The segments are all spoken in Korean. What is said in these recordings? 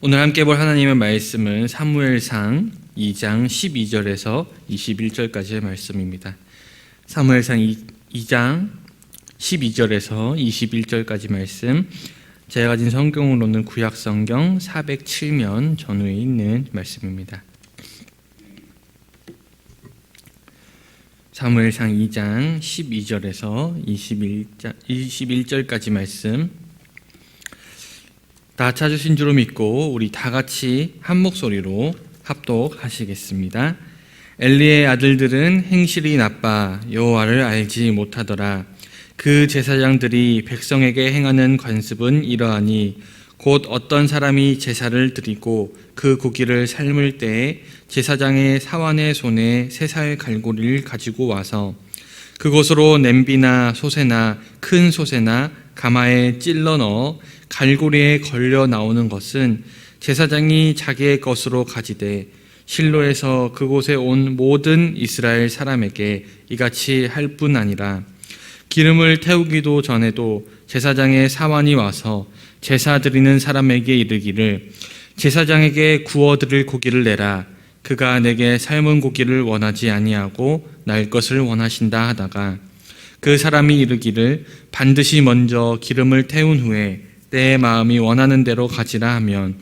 오늘 함께 볼 하나님의 말씀은 사무엘상 2장 12절에서 21절까지의 말씀입니다. 사무엘상 2장 12절에서 21절까지 말씀, 제가 가진 성경으로는 구약성경 407면 전후에 있는 말씀입니다. 사무엘상 2장 12절에서 21절까지 말씀, 다 찾으신 줄로 믿고 우리 다 같이 한 목소리로 합독하시겠습니다. 엘리의 아들들은 행실이 나빠 여호와를 알지 못하더라. 그 제사장들이 백성에게 행하는 관습은 이러하니 곧 어떤 사람이 제사를 드리고 그 고기를 삶을 때에 제사장의 사환의 손에 3살 갈고리를 가지고 와서 그곳으로 냄비나 솥에나 큰 솥에나 가마에 찔러 넣어 갈고리에 걸려 나오는 것은 제사장이 자기의 것으로 가지되 실로에서 그곳에 온 모든 이스라엘 사람에게 이같이 할 뿐 아니라 기름을 태우기도 전에도 제사장의 사환이 와서 제사 드리는 사람에게 이르기를 제사장에게 구워 드릴 고기를 내라. 그가 내게 삶은 고기를 원하지 아니하고 날 것을 원하신다 하다가 그 사람이 이르기를 반드시 먼저 기름을 태운 후에 내 마음이 원하는 대로 가지라 하면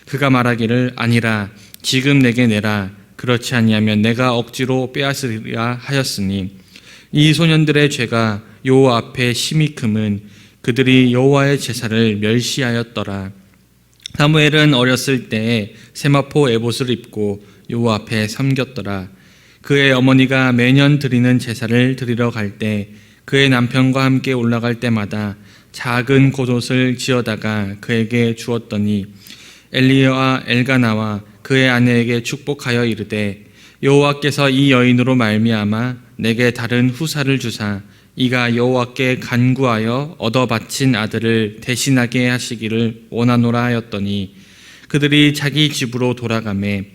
그가 말하기를 아니라 지금 내게 내라. 그렇지 아니하면 내가 억지로 빼앗으리라 하였으니 이 소년들의 죄가 여호와 앞에 심히 크면 그들이 여호와의 제사를 멸시하였더라. 사무엘은 어렸을 때에 세마포 에봇을 입고 여호와 앞에 섬겼더라. 그의 어머니가 매년 드리는 제사를 드리러 갈 때 그의 남편과 함께 올라갈 때마다 작은 겉옷을 지어다가 그에게 주었더니 엘리야와 엘가나와 그의 아내에게 축복하여 이르되 여호와께서 이 여인으로 말미암아 내게 다른 후사를 주사 이가 여호와께 간구하여 얻어 바친 아들을 대신하게 하시기를 원하노라 하였더니 그들이 자기 집으로 돌아가매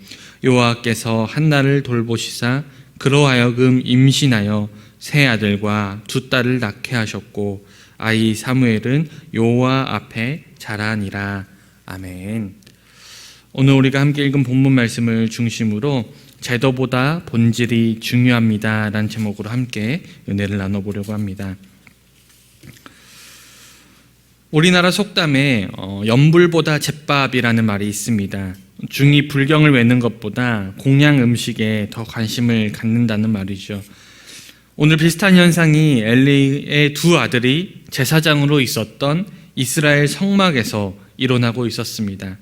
여호와께서 한나를 돌보시사 그로 하여금 임신하여 3아들과 2딸을 낳게 하셨고 아이 사무엘은 여호와 앞에 자라니라. 아멘. 오늘 우리가 함께 읽은 본문 말씀을 중심으로 제도보다 본질이 중요합니다 라는 제목으로 함께 은혜를 나눠보려고 합니다. 우리나라 속담에 연불보다 잿밥이라는 말이 있습니다. 중이 불경을 외는 것보다 공양 음식에 더 관심을 갖는다는 말이죠. 오늘 비슷한 현상이 엘리의 2 아들이 제사장으로 있었던 이스라엘 성막에서 일어나고 있었습니다.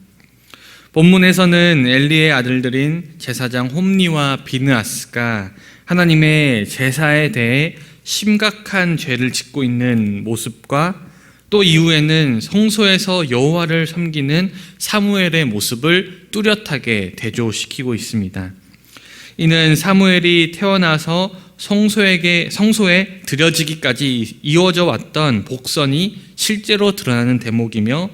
본문에서는 엘리의 아들들인 제사장 홈니와 비느하스가 하나님의 제사에 대해 심각한 죄를 짓고 있는 모습과 또 이후에는 성소에서 여호와를 섬기는 사무엘의 모습을 뚜렷하게 대조시키고 있습니다. 이는 사무엘이 태어나서 성소에 드려지기까지 이어져 왔던 복선이 실제로 드러나는 대목이며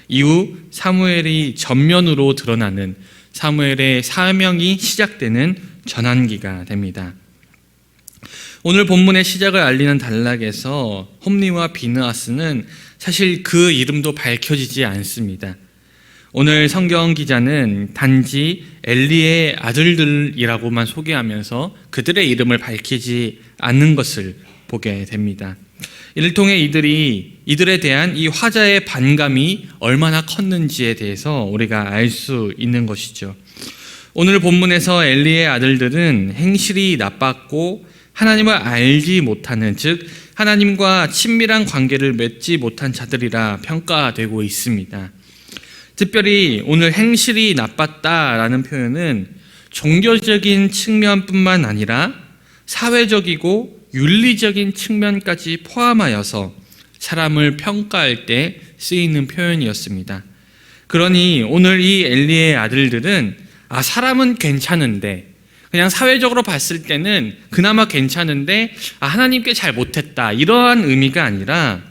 이후 사무엘이 전면으로 드러나는 사무엘의 사명이 시작되는 전환기가 됩니다. 오늘 본문의 시작을 알리는 단락에서 홈니와 비느하스는 사실 그 이름도 밝혀지지 않습니다. 오늘 성경 기자는 단지 엘리의 아들들이라고만 소개하면서 그들의 이름을 밝히지 않는 것을 보게 됩니다. 이를 통해 이들에 대한 이 화자의 반감이 얼마나 컸는지에 대해서 우리가 알 수 있는 것이죠. 오늘 본문에서 엘리의 아들들은 행실이 나빴고 하나님을 알지 못하는, 즉 하나님과 친밀한 관계를 맺지 못한 자들이라 평가되고 있습니다. 특별히 오늘 행실이 나빴다라는 표현은 종교적인 측면뿐만 아니라 사회적이고 윤리적인 측면까지 포함하여서 사람을 평가할 때 쓰이는 표현이었습니다. 그러니 오늘 이 엘리의 아들들은 사람은 괜찮은데, 그냥 사회적으로 봤을 때는 그나마 괜찮은데 하나님께 잘 못했다, 이러한 의미가 아니라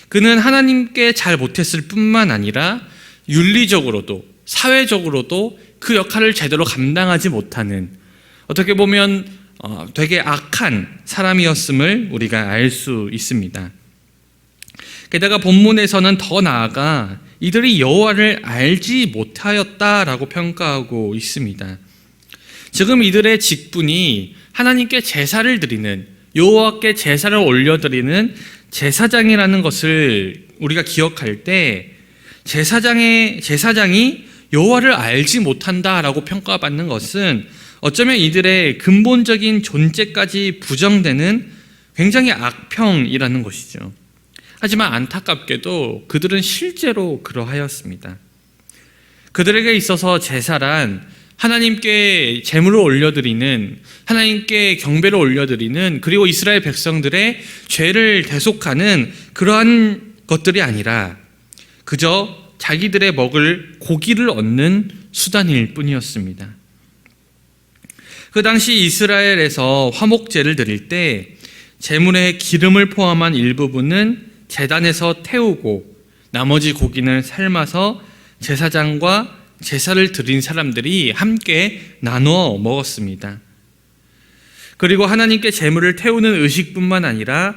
그는 하나님께 잘 못했을 뿐만 아니라 윤리적으로도 사회적으로도 그 역할을 제대로 감당하지 못하는, 어떻게 보면 되게 악한 사람이었음을 우리가 알 수 있습니다. 게다가 본문에서는 더 나아가 이들이 여호와를 알지 못하였다라고 평가하고 있습니다. 지금 이들의 직분이 하나님께 제사를 드리는, 여호와께 제사를 올려드리는 제사장이라는 것을 우리가 기억할 때, 제사장이 여호와를 알지 못한다라고 평가받는 것은 어쩌면 이들의 근본적인 존재까지 부정되는 굉장히 악평이라는 것이죠. 하지만 안타깝게도 그들은 실제로 그러하였습니다. 그들에게 있어서 제사란 하나님께 제물을 올려드리는, 하나님께 경배를 올려드리는, 그리고 이스라엘 백성들의 죄를 대속하는 그러한 것들이 아니라 그저 자기들의 먹을 고기를 얻는 수단일 뿐이었습니다. 그 당시 이스라엘에서 화목제를 드릴 때 제물에 기름을 포함한 일부분은 제단에서 태우고 나머지 고기는 삶아서 제사장과 제사를 드린 사람들이 함께 나누어 먹었습니다. 그리고 하나님께 제물을 태우는 의식뿐만 아니라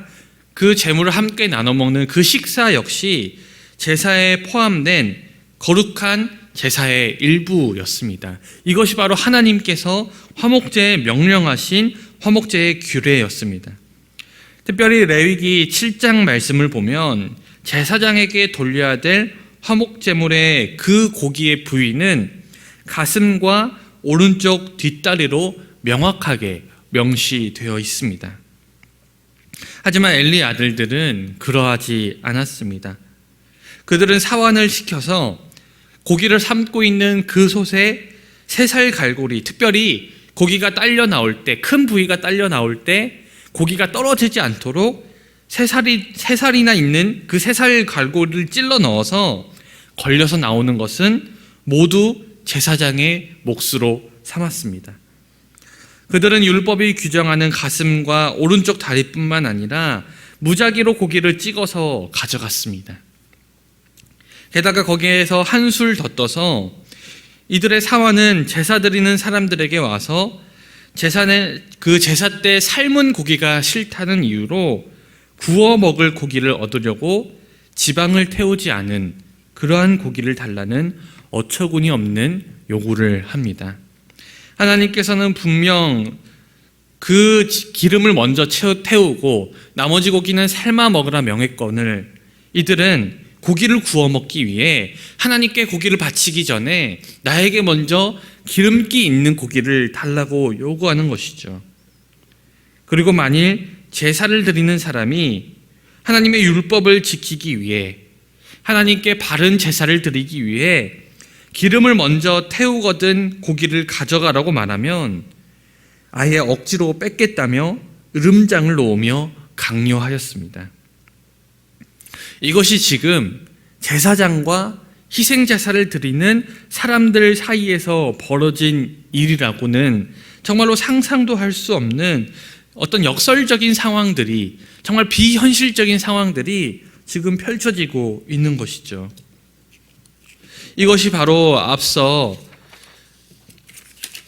그 제물을 함께 나눠 먹는 그 식사 역시 제사에 포함된 거룩한 제사의 일부였습니다. 이것이 바로 하나님께서 화목제에 명령하신 화목제의 규례였습니다. 특별히 레위기 7장 말씀을 보면 제사장에게 돌려야 될 화목제물의 그 고기의 부위는 가슴과 오른쪽 뒷다리로 명확하게 명시되어 있습니다. 하지만 엘리 아들들은 그러하지 않았습니다. 그들은 사환을 시켜서 고기를 삶고 있는 그 솥에 새살 갈고리, 특별히 고기가 딸려 나올 때, 큰 부위가 딸려 나올 때 고기가 떨어지지 않도록 새살이나 있는 그 새살 갈고리를 찔러 넣어서 걸려서 나오는 것은 모두 제사장의 몫으로 삼았습니다. 그들은 율법이 규정하는 가슴과 오른쪽 다리뿐만 아니라 무작위로 고기를 찍어서 가져갔습니다. 게다가 거기에서 한술 더 떠서 이들의 사환은 제사 드리는 사람들에게 와서 그 제사 때 삶은 고기가 싫다는 이유로 구워 먹을 고기를 얻으려고 지방을 태우지 않은 그러한 고기를 달라는 어처구니 없는 요구를 합니다. 하나님께서는 분명 그 기름을 먼저 태우고 나머지 고기는 삶아 먹으라 명했거늘 이들은 고기를 구워 먹기 위해 하나님께 고기를 바치기 전에 나에게 먼저 기름기 있는 고기를 달라고 요구하는 것이죠. 그리고 만일 제사를 드리는 사람이 하나님의 율법을 지키기 위해 하나님께 바른 제사를 드리기 위해 기름을 먼저 태우거든 고기를 가져가라고 말하면 아예 억지로 뺏겠다며 으름장을 놓으며 강요하였습니다. 이것이 지금 제사장과 희생제사를 드리는 사람들 사이에서 벌어진 일이라고는 정말로 상상도 할 수 없는 어떤 역설적인 상황들이, 정말 비현실적인 상황들이 지금 펼쳐지고 있는 것이죠. 이것이 바로 앞서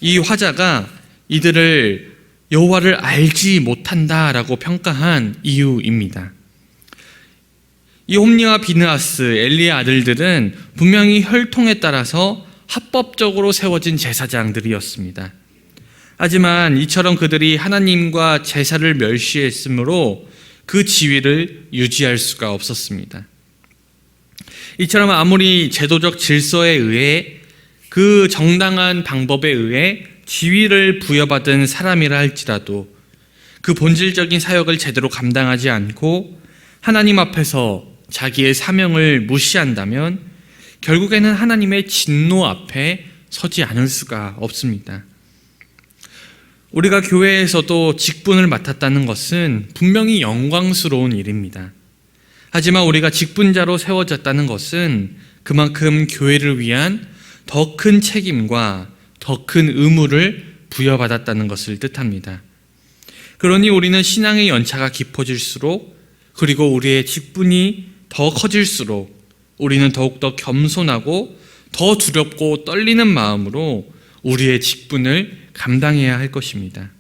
이 화자가 이들을 여호와를 알지 못한다라고 평가한 이유입니다. 이 홈리와 비느하스, 엘리의 아들들은 분명히 혈통에 따라서 합법적으로 세워진 제사장들이었습니다. 하지만 이처럼 그들이 하나님과 제사를 멸시했으므로 그 지위를 유지할 수가 없었습니다. 이처럼 아무리 제도적 질서에 의해 그 정당한 방법에 의해 지위를 부여받은 사람이라 할지라도 그 본질적인 사역을 제대로 감당하지 않고 하나님 앞에서 자기의 사명을 무시한다면 결국에는 하나님의 진노 앞에 서지 않을 수가 없습니다. 우리가 교회에서도 직분을 맡았다는 것은 분명히 영광스러운 일입니다. 하지만 우리가 직분자로 세워졌다는 것은 그만큼 교회를 위한 더 큰 책임과 더 큰 의무를 부여받았다는 것을 뜻합니다. 그러니 우리는 신앙의 연차가 깊어질수록 그리고 우리의 직분이 더 커질수록 우리는 더욱더 겸손하고 더 두렵고 떨리는 마음으로 우리의 직분을 감당해야 할 것입니다.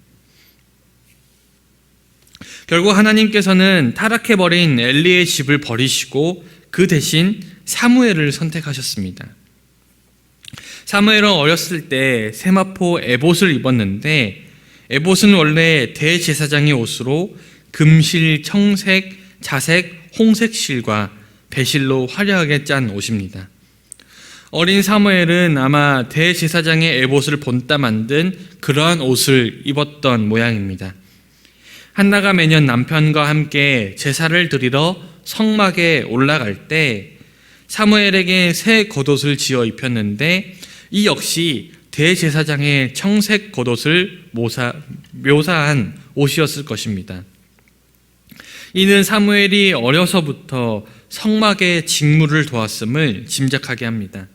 결국 하나님께서는 타락해버린 엘리의 집을 버리시고 그 대신 사무엘을 선택하셨습니다. 사무엘은 어렸을 때 세마포 에봇을 입었는데, 에봇은 원래 대제사장의 옷으로 금실, 청색, 자색, 홍색 실과 배실로 화려하게 짠 옷입니다. 어린 사무엘은 아마 대제사장의 에봇을 본따 만든 그러한 옷을 입었던 모양입니다. 한나가 매년 남편과 함께 제사를 드리러 성막에 올라갈 때 사무엘에게 새 겉옷을 지어 입혔는데, 이 역시 대제사장의 청색 겉옷을 묘사한 옷이었을 것입니다. 이는 사무엘이 어려서부터 성막의 직무를 도왔음을 짐작하게 합니다.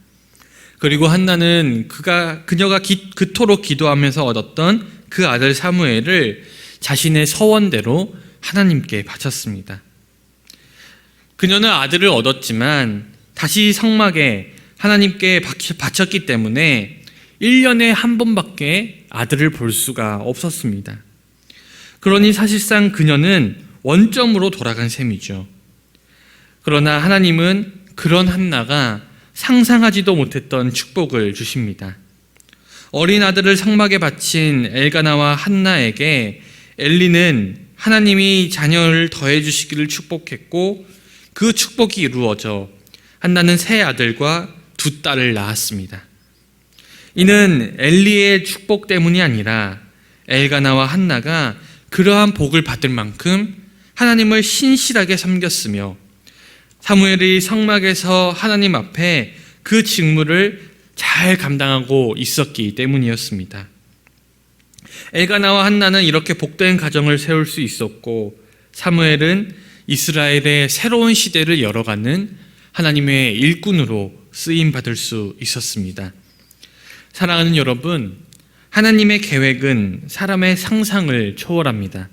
그리고 한나는 그녀가 그토록 기도하면서 얻었던 그 아들 사무엘을 자신의 서원대로 하나님께 바쳤습니다. 그녀는 아들을 얻었지만 다시 성막에 하나님께 바쳤기 때문에 1년에 한 번밖에 아들을 볼 수가 없었습니다. 그러니 사실상 그녀는 원점으로 돌아간 셈이죠. 그러나 하나님은 그런 한나가 상상하지도 못했던 축복을 주십니다. 어린 아들을 성막에 바친 엘가나와 한나에게 엘리는 하나님이 자녀를 더해 주시기를 축복했고, 그 축복이 이루어져 한나는 새 아들과 두 딸을 낳았습니다. 이는 엘리의 축복 때문이 아니라 엘가나와 한나가 그러한 복을 받을 만큼 하나님을 신실하게 섬겼으며, 사무엘이 성막에서 하나님 앞에 그 직무를 잘 감당하고 있었기 때문이었습니다. 엘가나와 한나는 이렇게 복된 가정을 세울 수 있었고, 사무엘은 이스라엘의 새로운 시대를 열어가는 하나님의 일꾼으로 쓰임받을 수 있었습니다. 사랑하는 여러분, 하나님의 계획은 사람의 상상을 초월합니다.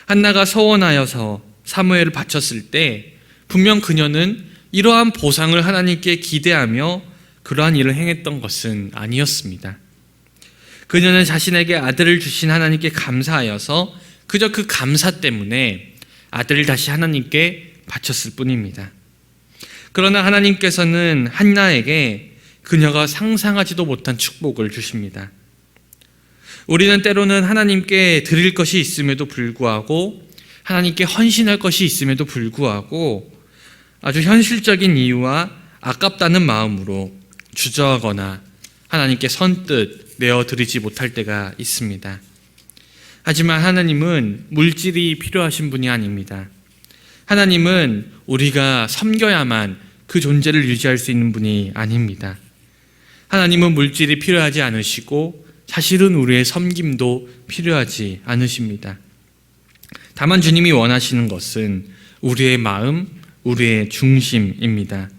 한나가 서원하여서 사무엘을 바쳤을 때 분명 그녀는 이러한 보상을 하나님께 기대하며 그러한 일을 행했던 것은 아니었습니다. 그녀는 자신에게 아들을 주신 하나님께 감사하여서 그저 그 감사 때문에 아들을 다시 하나님께 바쳤을 뿐입니다. 그러나 하나님께서는 한나에게 그녀가 상상하지도 못한 축복을 주십니다. 우리는 때로는 하나님께 드릴 것이 있음에도 불구하고, 하나님께 헌신할 것이 있음에도 불구하고 아주 현실적인 이유와 아깝다는 마음으로 주저하거나 하나님께 선뜻 내어드리지 못할 때가 있습니다. 하지만 하나님은 물질이 필요하신 분이 아닙니다. 하나님은 우리가 섬겨야만 그 존재를 유지할 수 있는 분이 아닙니다. 하나님은 물질이 필요하지 않으시고 사실은 우리의 섬김도 필요하지 않으십니다. 다만 주님이 원하시는 것은 우리의 마음, 우리의 중심입니다.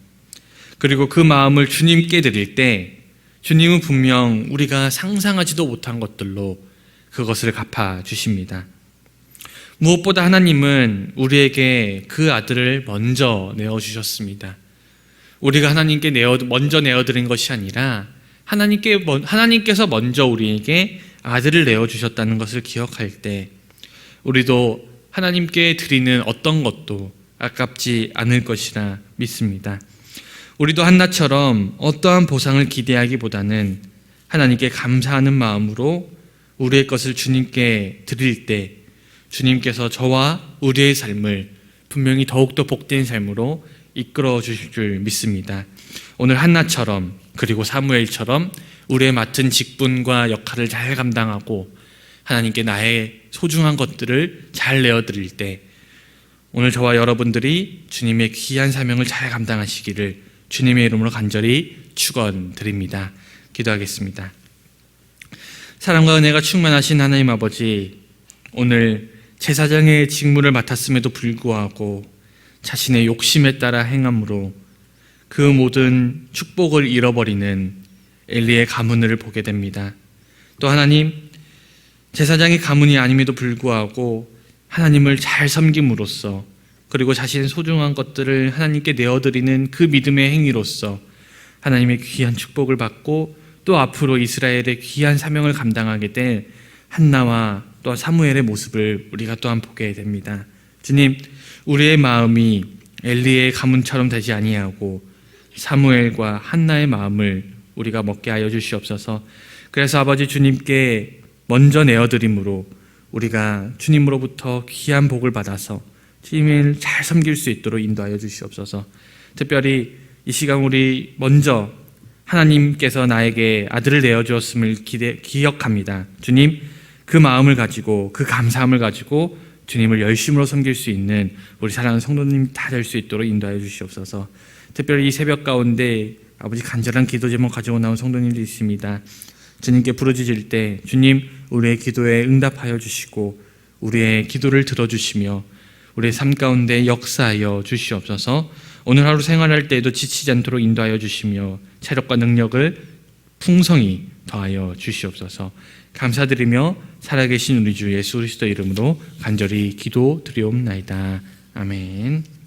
그리고 그 마음을 주님께 드릴 때 주님은 분명 우리가 상상하지도 못한 것들로 그것을 갚아주십니다. 무엇보다 하나님은 우리에게 그 아들을 먼저 내어주셨습니다. 우리가 하나님께 먼저 내어드린 것이 아니라 하나님께서 먼저 우리에게 아들을 내어주셨다는 것을 기억할 때 우리도 하나님께 드리는 어떤 것도 아깝지 않을 것이라 믿습니다. 우리도 한나처럼 어떠한 보상을 기대하기보다는 하나님께 감사하는 마음으로 우리의 것을 주님께 드릴 때 주님께서 저와 우리의 삶을 분명히 더욱더 복된 삶으로 이끌어 주실 줄 믿습니다. 오늘 한나처럼 그리고 사무엘처럼 우리의 맡은 직분과 역할을 잘 감당하고 하나님께 나의 소중한 것들을 잘 내어드릴 때 오늘 저와 여러분들이 주님의 귀한 사명을 잘 감당하시기를 주님의 이름으로 간절히 축원드립니다. 기도하겠습니다. 사랑과 은혜가 충만하신 하나님 아버지, 오늘 제사장의 직무를 맡았음에도 불구하고 자신의 욕심에 따라 행함으로 그 모든 축복을 잃어버리는 엘리의 가문을 보게 됩니다. 또 하나님, 제사장의 가문이 아님에도 불구하고 하나님을 잘 섬김으로써 그리고 자신의 소중한 것들을 하나님께 내어드리는 그 믿음의 행위로써 하나님의 귀한 축복을 받고 또 앞으로 이스라엘의 귀한 사명을 감당하게 될 한나와 또 사무엘의 모습을 우리가 또한 보게 됩니다. 주님, 우리의 마음이 엘리의 가문처럼 되지 아니하고 사무엘과 한나의 마음을 우리가 먹게 하여 주시옵소서. 그래서 아버지 주님께 먼저 내어드림으로 우리가 주님으로부터 귀한 복을 받아서 주님을 잘 섬길 수 있도록 인도하여 주시옵소서. 특별히 이 시간 우리 먼저 하나님께서 나에게 아들을 내어주었음을 기억합니다. 주님, 그 마음을 가지고 그 감사함을 가지고 주님을 열심으로 섬길 수 있는 우리 사랑하는 성도님 다 될 수 있도록 인도하여 주시옵소서. 특별히 이 새벽 가운데 아버지 간절한 기도 제목 가지고 나온 성도님들이 있습니다. 주님께 부르짖을 때 주님 우리의 기도에 응답하여 주시고 우리의 기도를 들어주시며 우리의 삶 가운데 역사하여 주시옵소서. 오늘 하루 생활할 때에도 지치지 않도록 인도하여 주시며 체력과 능력을 풍성히 더하여 주시옵소서. 감사드리며 살아계신 우리 주 예수 그리스도 이름으로 간절히 기도드리옵나이다. 아멘.